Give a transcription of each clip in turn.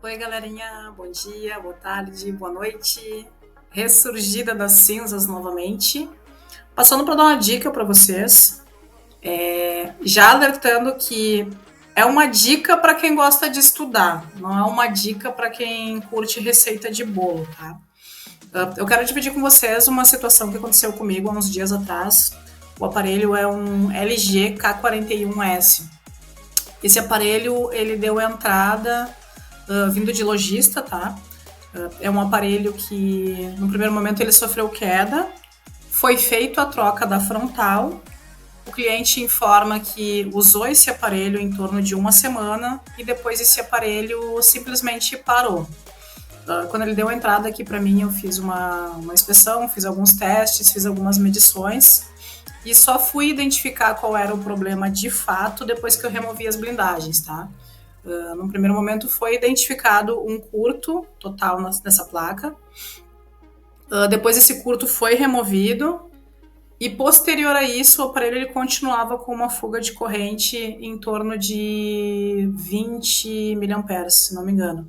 Oi, galerinha, bom dia, boa tarde, boa noite. Ressurgida das cinzas novamente. Passando para dar uma dica para vocês, já alertando que é uma dica para quem gosta de estudar, não é uma dica para quem curte receita de bolo, tá? Eu quero dividir com vocês uma situação que aconteceu comigo há uns dias atrás. O aparelho é um LG K41S. Esse aparelho, ele deu entrada vindo de lojista, tá? É um aparelho que, no primeiro momento, ele sofreu queda, foi feita a troca da frontal, o cliente informa que usou esse aparelho em torno de uma semana e depois esse aparelho simplesmente parou. Quando ele deu a entrada aqui para mim, eu fiz uma inspeção, fiz alguns testes, fiz algumas medições e só fui identificar qual era o problema de fato depois que eu removi as blindagens, tá? No primeiro momento foi identificado um curto total nessa placa. Depois esse curto foi removido e posterior a isso o aparelho ele continuava com uma fuga de corrente em torno de 20 miliamperes, se não me engano.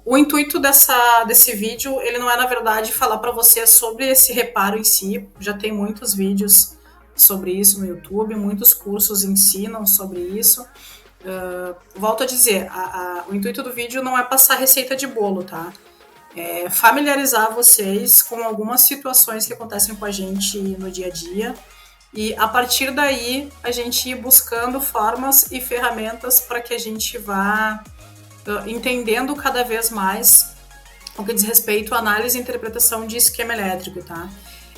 O intuito desse vídeo, ele não é, na verdade, falar para você sobre esse reparo em si. Já tem muitos vídeos sobre isso no YouTube, muitos cursos ensinam sobre isso. Volto a dizer, o intuito do vídeo não é passar receita de bolo, tá? É familiarizar vocês com algumas situações que acontecem com a gente no dia a dia e a partir daí a gente ir buscando formas e ferramentas para que a gente vá entendendo cada vez mais o que diz respeito à análise e interpretação de esquema elétrico, tá?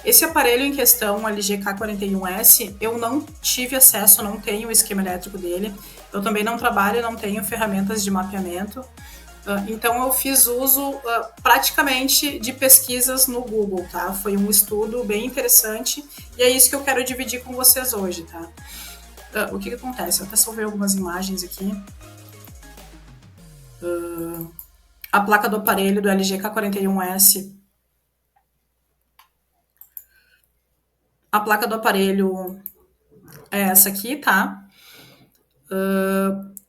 Esse aparelho em questão, o LG K41S, eu não tive acesso, não tenho o esquema elétrico dele. Eu também não trabalho, não tenho ferramentas de mapeamento. Então eu fiz uso praticamente de pesquisas no Google, tá? Foi um estudo bem interessante e é isso que eu quero dividir com vocês hoje, tá? O que acontece? Eu até salvei algumas imagens aqui. A placa do aparelho do LG K41S. A placa do aparelho é essa aqui, tá?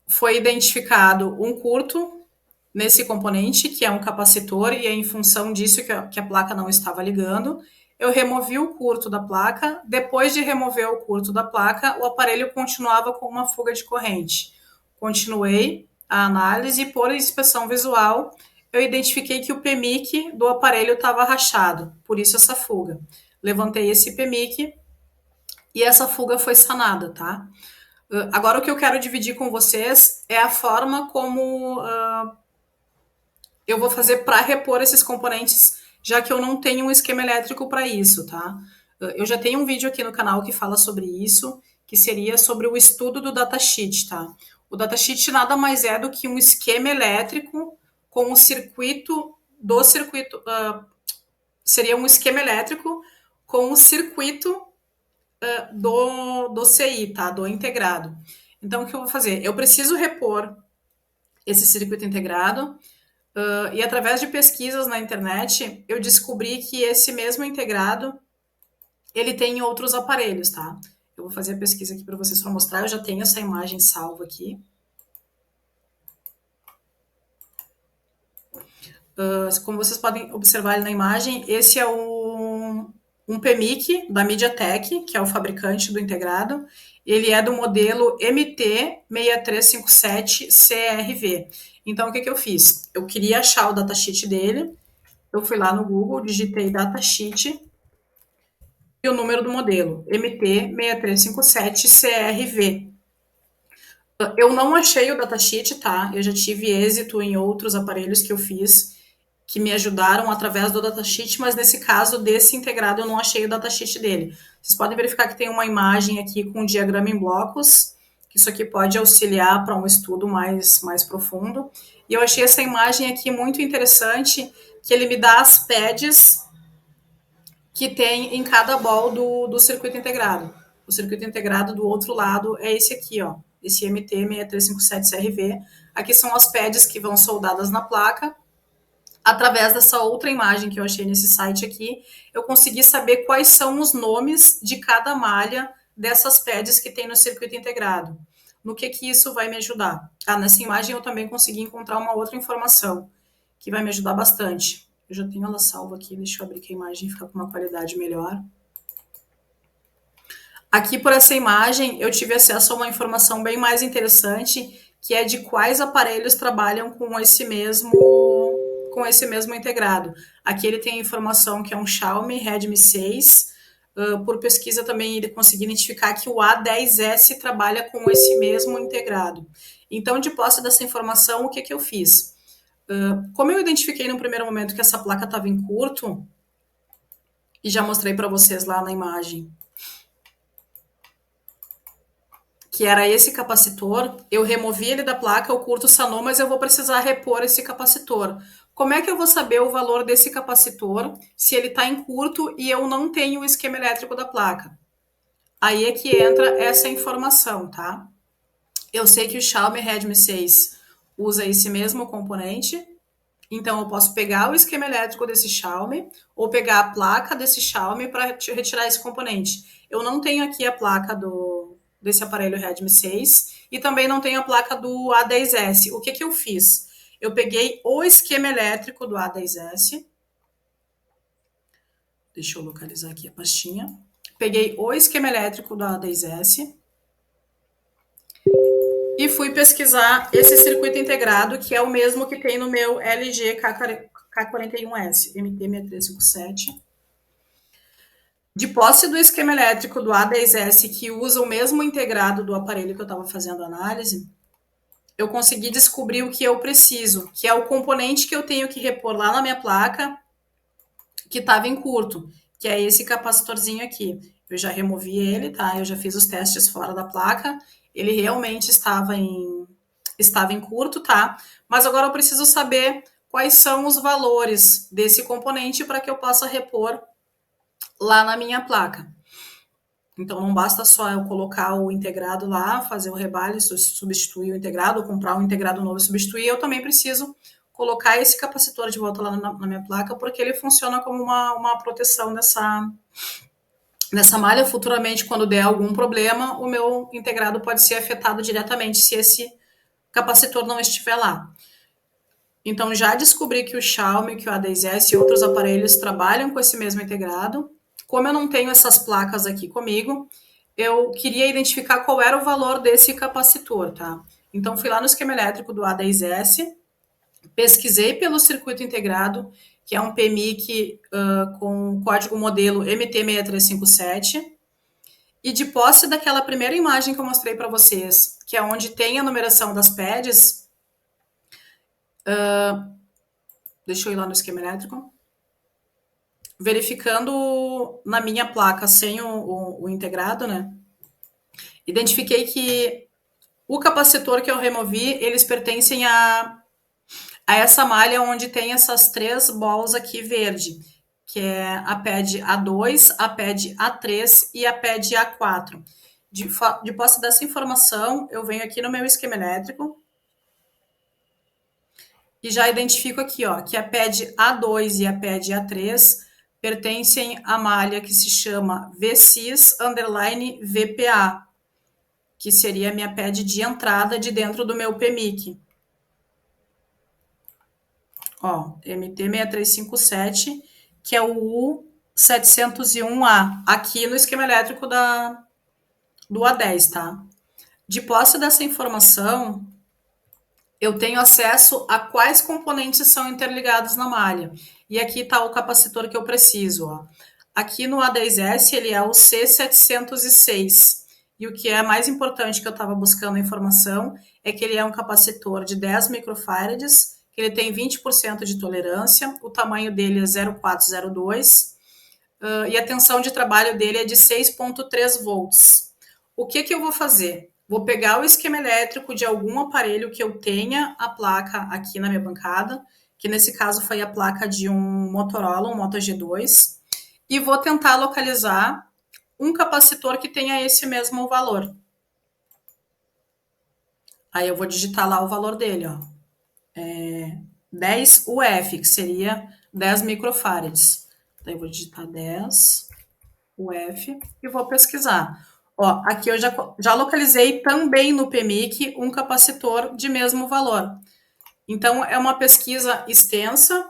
Foi identificado um curto nesse componente, que é um capacitor, e é em função disso que a placa não estava ligando. Eu removi o curto da placa. Depois de remover o curto da placa, o aparelho continuava com uma fuga de corrente. Continuei a análise e, por inspeção visual, eu identifiquei que o PMIC do aparelho estava rachado, por isso essa fuga. Levantei esse PMIC e essa fuga foi sanada, tá? Agora o que eu quero dividir com vocês é a forma como eu vou fazer para repor esses componentes, já que eu não tenho um esquema elétrico para isso, tá? Eu já tenho um vídeo aqui no canal que fala sobre isso, que seria sobre o estudo do datasheet, tá? O datasheet nada mais é do que um esquema elétrico com o circuito do circuito. Seria um esquema elétrico com o circuito do CI, tá? Do integrado. Então, o que eu vou fazer? Eu preciso repor esse circuito integrado e através de pesquisas na internet, eu descobri que esse mesmo integrado, ele tem em outros aparelhos, tá? Eu vou fazer a pesquisa aqui para vocês para mostrar, eu já tenho essa imagem salva aqui. Como vocês podem observar ali na imagem, esse é um PMIC da MediaTek, que é o fabricante do integrado. Ele é do modelo MT6357CRV. Então, o que eu fiz? Eu queria achar o datasheet dele. Eu fui lá no Google, digitei datasheet e o número do modelo, MT6357CRV. Eu não achei o datasheet, tá? Eu já tive êxito em outros aparelhos que eu fiz que me ajudaram através do datasheet, mas nesse caso desse integrado eu não achei o datasheet dele. Vocês podem verificar que tem uma imagem aqui com um diagrama em blocos, que isso aqui pode auxiliar para um estudo mais profundo. E eu achei essa imagem aqui muito interessante, que ele me dá as pads que tem em cada ball do circuito integrado. O circuito integrado do outro lado é esse aqui, ó, esse MT6357CRV. Aqui são as pads que vão soldadas na placa. Através dessa outra imagem que eu achei nesse site aqui, eu consegui saber quais são os nomes de cada malha dessas pads que tem no circuito integrado. no que isso vai me ajudar. Nessa imagem eu também consegui encontrar uma outra informação que vai me ajudar bastante. Eu já tenho ela salva aqui, deixa eu abrir que a imagem fica com uma qualidade melhor. Aqui por essa imagem eu tive acesso a uma informação bem mais interessante, que é de quais aparelhos trabalham com esse mesmo integrado. Aqui ele tem a informação que é um Xiaomi Redmi 6. Por pesquisa também ele conseguiu identificar que o A10S trabalha com esse mesmo integrado. Então, de posse dessa informação, o que eu fiz? Como eu identifiquei no primeiro momento que essa placa estava em curto, e já mostrei para vocês lá na imagem, que era esse capacitor, eu removi ele da placa, o curto sanou, mas eu vou precisar repor esse capacitor. Como é que eu vou saber o valor desse capacitor se ele está em curto e eu não tenho o esquema elétrico da placa? Aí é que entra essa informação, tá? Eu sei que o Xiaomi Redmi 6 usa esse mesmo componente, então eu posso pegar o esquema elétrico desse Xiaomi ou pegar a placa desse Xiaomi para retirar esse componente. Eu não tenho aqui a placa desse aparelho Redmi 6 e também não tenho a placa do A10S. O que eu fiz? Eu peguei o esquema elétrico do A10S. Deixa eu localizar aqui a pastinha. Peguei o esquema elétrico do A10S e fui pesquisar esse circuito integrado, que é o mesmo que tem no meu LG K41S, MT6357. De posse do esquema elétrico do A10S, que usa o mesmo integrado do aparelho que eu estava fazendo a análise, eu consegui descobrir o que eu preciso, que é o componente que eu tenho que repor lá na minha placa, que estava em curto, que é esse capacitorzinho aqui. Eu já removi ele, tá? Eu já fiz os testes fora da placa, ele realmente estava em curto, tá? Mas agora eu preciso saber quais são os valores desse componente para que eu possa repor lá na minha placa. Então, não basta só eu colocar o integrado lá, fazer o rebalho, substituir o integrado, ou comprar um integrado novo e substituir. Eu também preciso colocar esse capacitor de volta lá na minha placa, porque ele funciona como uma proteção nessa malha. Futuramente, quando der algum problema, o meu integrado pode ser afetado diretamente se esse capacitor não estiver lá. Então, já descobri que o Xiaomi, que o A10S e outros aparelhos trabalham com esse mesmo integrado. Como eu não tenho essas placas aqui comigo, eu queria identificar qual era o valor desse capacitor, tá? Então, fui lá no esquema elétrico do A10S, pesquisei pelo circuito integrado, que é um PMIC com código modelo MT6357, e de posse daquela primeira imagem que eu mostrei para vocês, que é onde tem a numeração das pads, deixa eu ir lá no esquema elétrico, verificando na minha placa sem o integrado, né? Identifiquei que o capacitor que eu removi, eles pertencem a essa malha onde tem essas três balls aqui verde, que é a pad A2, a pad A3 e a pad A4. De posse dessa informação, eu venho aqui no meu esquema elétrico e já identifico aqui, ó, que a pad A2 e a pad A3 pertencem à malha que se chama VCIS_VPA, que seria a minha pad de entrada de dentro do meu PMIC. Ó, MT6357, que é o U701A, aqui no esquema elétrico do A10, tá? De posse dessa informação, eu tenho acesso a quais componentes são interligados na malha. E aqui está o capacitor que eu preciso, ó. Aqui no A10S, ele é o C706. E o que é mais importante que eu estava buscando informação é que ele é um capacitor de 10 microfarads, que ele tem 20% de tolerância, o tamanho dele é 0,402, e a tensão de trabalho dele é de 6,3 volts. O que eu vou fazer? Vou pegar o esquema elétrico de algum aparelho que eu tenha a placa aqui na minha bancada, que nesse caso foi a placa de um Motorola, um Moto G2, e vou tentar localizar um capacitor que tenha esse mesmo valor. Aí eu vou digitar lá o valor dele, ó. 10 UF, que seria 10 microfarads. Daí eu vou digitar 10 UF e vou pesquisar. Ó, aqui eu já localizei também no PMIC um capacitor de mesmo valor. Então, é uma pesquisa extensa,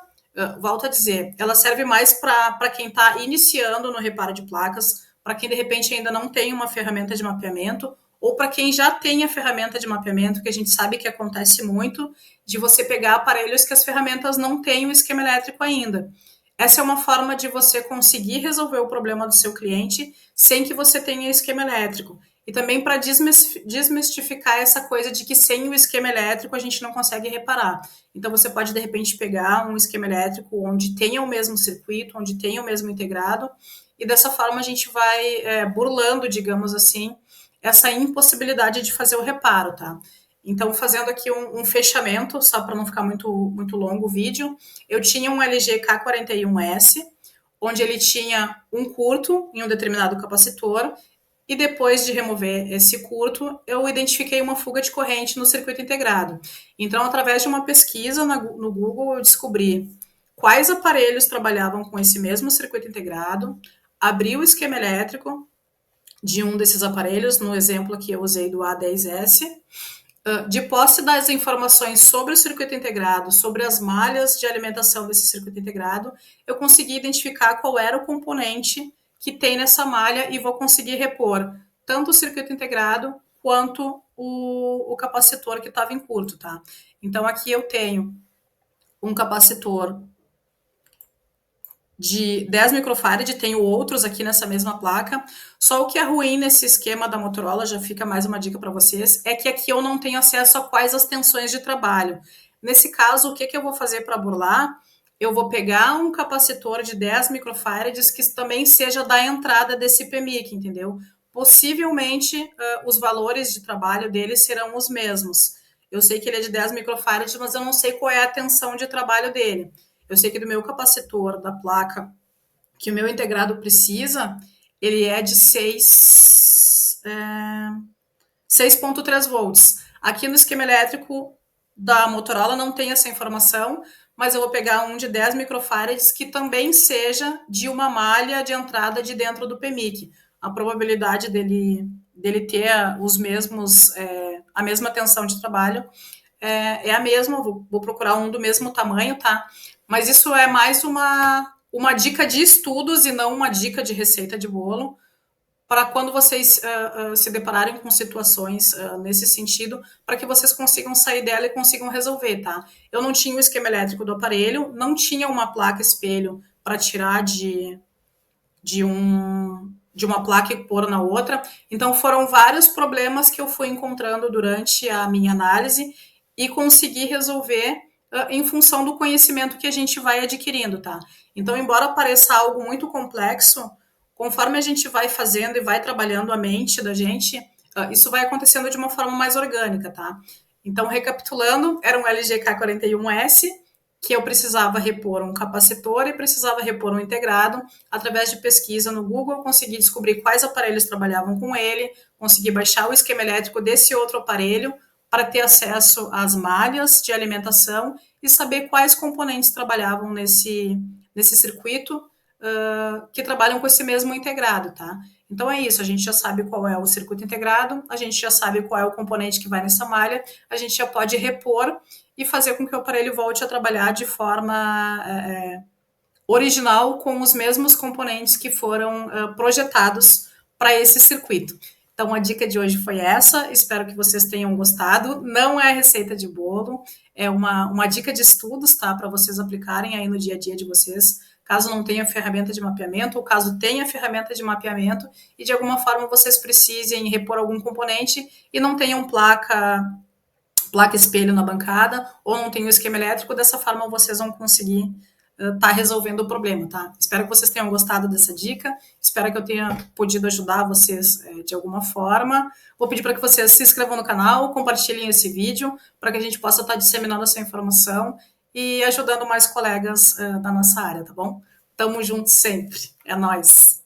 volto a dizer, ela serve mais para quem está iniciando no reparo de placas, para quem de repente ainda não tem uma ferramenta de mapeamento, ou para quem já tem a ferramenta de mapeamento, que a gente sabe que acontece muito, de você pegar aparelhos que as ferramentas não têm o esquema elétrico ainda. Essa é uma forma de você conseguir resolver o problema do seu cliente sem que você tenha esquema elétrico. E também para desmistificar essa coisa de que sem o esquema elétrico a gente não consegue reparar. Então você pode de repente pegar um esquema elétrico onde tenha o mesmo circuito, onde tenha o mesmo integrado, e dessa forma a gente vai burlando, digamos assim, essa impossibilidade de fazer o reparo, tá? Então, fazendo aqui um fechamento, só para não ficar muito longo o vídeo, eu tinha um LG K41S, onde ele tinha um curto em um determinado capacitor, e depois de remover esse curto, eu identifiquei uma fuga de corrente no circuito integrado. Então, através de uma pesquisa no Google, eu descobri quais aparelhos trabalhavam com esse mesmo circuito integrado, abri o esquema elétrico de um desses aparelhos, no exemplo aqui eu usei do A10S, de posse das informações sobre o circuito integrado, sobre as malhas de alimentação desse circuito integrado, eu consegui identificar qual era o componente que tem nessa malha e vou conseguir repor tanto o circuito integrado quanto o capacitor que estava em curto, tá? Então aqui eu tenho um capacitor de 10 microfarad, tenho outros aqui nessa mesma placa. Só o que é ruim nesse esquema da Motorola, já fica mais uma dica para vocês, é que aqui eu não tenho acesso a quais as tensões de trabalho. Nesse caso, o que eu vou fazer para burlar? Eu vou pegar um capacitor de 10 microfarads que também seja da entrada desse PMIC, entendeu? Possivelmente, os valores de trabalho dele serão os mesmos. Eu sei que ele é de 10 microfarads, mas eu não sei qual é a tensão de trabalho dele. Eu sei que do meu capacitor da placa que o meu integrado precisa, ele é de 6,3 volts. Aqui no esquema elétrico da Motorola não tem essa informação, mas eu vou pegar um de 10 microfarads que também seja de uma malha de entrada de dentro do PMIC. A probabilidade dele ter os mesmos, a mesma tensão de trabalho é a mesma, vou procurar um do mesmo tamanho, tá? Mas isso é mais uma dica de estudos e não uma dica de receita de bolo, para quando vocês se depararem com situações nesse sentido, para que vocês consigam sair dela e consigam resolver, tá? Eu não tinha o esquema elétrico do aparelho, não tinha uma placa espelho para tirar de uma placa e pôr na outra. Então, foram vários problemas que eu fui encontrando durante a minha análise e consegui resolver em função do conhecimento que a gente vai adquirindo, tá? Então, embora pareça algo muito complexo, conforme a gente vai fazendo e vai trabalhando a mente da gente, isso vai acontecendo de uma forma mais orgânica, tá? Então, recapitulando, era um LG K41S, que eu precisava repor um capacitor e precisava repor um integrado. Através de pesquisa no Google, eu consegui descobrir quais aparelhos trabalhavam com ele, consegui baixar o esquema elétrico desse outro aparelho para ter acesso às malhas de alimentação e saber quais componentes trabalhavam nesse circuito que trabalham com esse mesmo integrado, tá? Então é isso, a gente já sabe qual é o circuito integrado, a gente já sabe qual é o componente que vai nessa malha, a gente já pode repor e fazer com que o aparelho volte a trabalhar de forma original com os mesmos componentes que foram projetados para esse circuito. Então a dica de hoje foi essa, espero que vocês tenham gostado. Não é receita de bolo, é uma dica de estudos, tá? Para vocês aplicarem aí no dia a dia de vocês, caso não tenha ferramenta de mapeamento, ou caso tenha ferramenta de mapeamento e de alguma forma vocês precisem repor algum componente e não tenham placa espelho na bancada, ou não tenham esquema elétrico, dessa forma vocês vão conseguir tá resolvendo o problema, tá? Espero que vocês tenham gostado dessa dica, espero que eu tenha podido ajudar vocês de alguma forma. Vou pedir para que vocês se inscrevam no canal, compartilhem esse vídeo, para que a gente possa estar disseminando essa informação e ajudando mais colegas da nossa área, tá bom? Tamo junto sempre, é nóis!